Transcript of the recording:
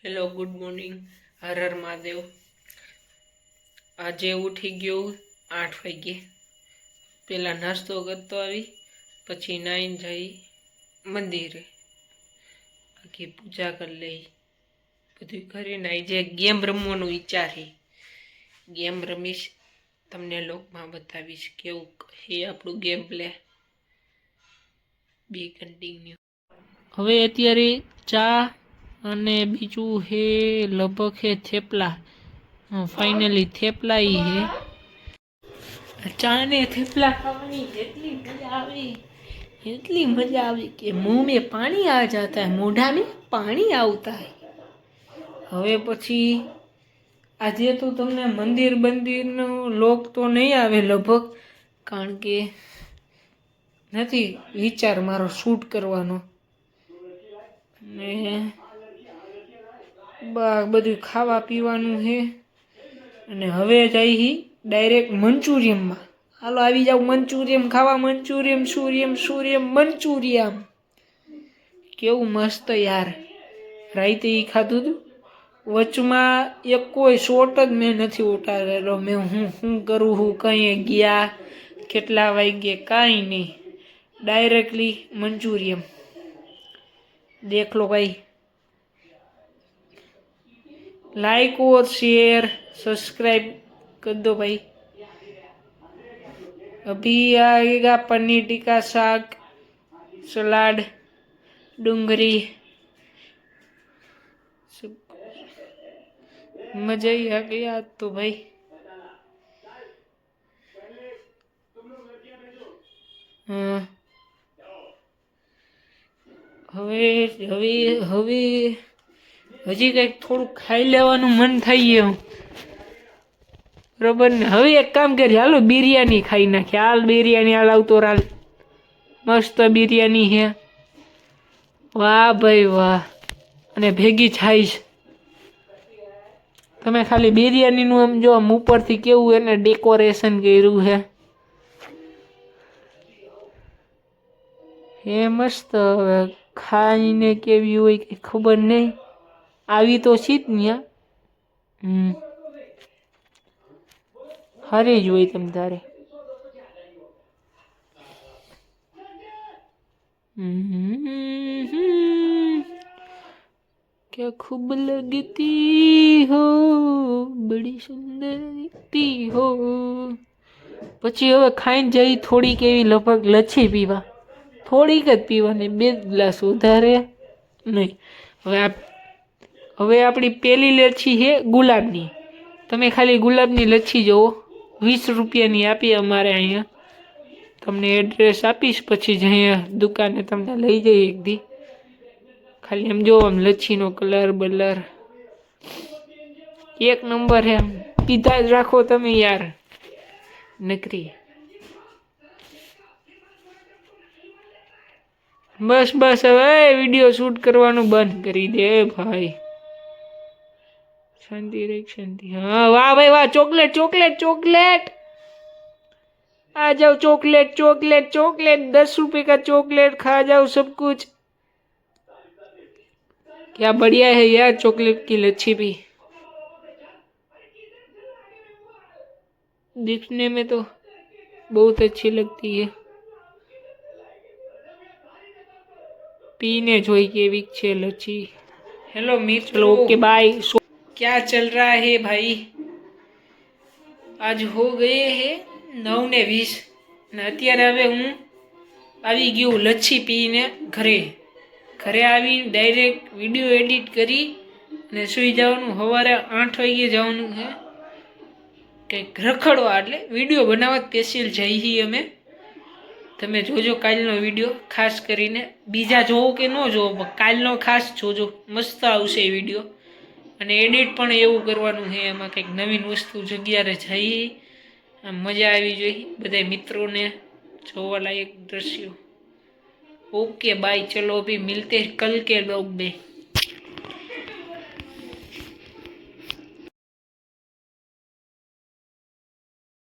Hello, good morning. Har Har Mahadev. આજે ઉઠી ગયો 8 વાગે. પહેલાં નાસ્તો કરતો આવી, પછી નાઈને જઈ મંદિરે, આખી પૂજા કરી લઈ. બધું કરીને આજે ગેમ રમવાનો વિચાર છે. ગેમ રમીશ, તમને લોકમાં બતાવીશ કેવું એ આપણું ગેમ પ્લે. બી કન્ટિન્યુ. હવે અત્યારે ચા અને બીજું હે લગભગ હે થેપલા. ફાઇનલી થેપલા હે. ચા ને થેપલા ખાવાની એટલી મજા આવી કે मुंह में पानी आ जाता है, मोढ़ा में पानी આવતા है. હવે પછી આજે તો તમને મંદિરનો લોક તો નહીં આવે લગભગ, કારણ કે નથી વિચાર મારો શૂટ કરવાનો. ને બધું ખાવા પીવાનું છે. અને હવે જઈ ડાયરેક્ટ મંચુરિયમમાં. હાલો આવી જાવ મંચુરિયમ ખાવા. મંચુરિયમ કેવું મસ્ત યાર. રાઈતે ખાધું હતું. વચમાં એક કોઈ શોટ જ મેં નથી ઉતારેલો. મેં હું કરું હું કઈ ગયા કેટલા વાગે કાંઈ નહીં, ડાયરેક્ટલી મંચુરિયમ. देख लो भाई. लाइक और शेयर सब्सक्राइब कर दो भाई. अभी आएगा पनीर टिक्का, साग, सलाद, डूंगरी, सब मजा ही आ गया तो भाई. हाँ, હવે હજી કંઈક થોડું ખાઈ લેવાનું મન થઈ ગયું, બરોબર ને. હવે એક કામ કરીએ, હાલો બિરયાની ખાઈ નાખીએ. હાલ બિરયાની, હાલ આવતો રાલ. મસ્ત બિરયાની છે. વાહ ભાઈ વાહ. અને ભેગી છાઈશ. તમે ખાલી બિરયાનીનું આમ જો, આમ ઉપરથી કેવું એને ડેકોરેશન કર્યું છે. એ મસ્ત. હવે ખાઈને કેવી હોય કે ખબર નહીં. આવી તો છી જ ત્યાં. હારી જ હોય તમ તારે. क्या खूब लगती हो, बड़ी सुंदर दिखती हो. પછી હવે ખાઈને જઈ થોડીક એવી લગભગ લચ્છી પીવા. થોડીક જ પીવાની, 2 ગ્લાસ વધારે નહીં. હવે આપણી પેલી લચ્છી છે ગુલાબની. તમે ખાલી ગુલાબની લચ્છી જોવો. 20 રૂપિયાની આપી અમારે અહીંયા. તમને એડ્રેસ આપીશ, પછી જ અહીંયા દુકાને તમને લઈ જઈ એક દી. ખાલી એમ જો, આમ લચ્છીનો કલર બલર એક નંબર હે. પીધા જ રાખો તમે યાર, નકરી. બસ હવે વિડીયો શૂટ કરવાનું બંધ કરી દે ભાઈ. शांति रख शांति. हाँ वाह भाई वाह. चॉकलेट आ जाओ. चॉकलेट 10 रुपए का चॉकलेट खा जाओ सब कुछ. क्या बढ़िया है यार चॉकलेट की लच्छी भी. दिखने में तो बहुत अच्छी लगती है. पीने जोई केवी छे लच्छी. हेलो मित्रों, ओके बाय. क्या चल रहा है भाई. आज हो गए हैं 9:20 ને અત્યારે હવે હું આવી ગયું લચ્છી પીને ઘરે આવીને ડાયરેક્ટ વિડીયો એડિટ કરી અને સૂઈ જવાનું. સવારે 8 વાગે જવાનું છે કંઈક રખડવા, એટલે વિડીયો બનાવવા સ્પેશિયલ જઈએ અમે. તમે જોજો કાલનો વિડીયો ખાસ કરીને. બીજા જોવો કે ન જોવો, કાલનો ખાસ જોજો, મસ્ત આવશે એ વિડીયો. અને એડિટ પણ એવું કરવાનું છે, એમાં કંઈક નવીન વસ્તુ જગ્યાએ જઈ મજા આવી જોઈએ બધા મિત્રોને જોવાલાયક દ્રશ્યો. Okay bye. चलो अभी मिलते हैं कल के व्लॉग में.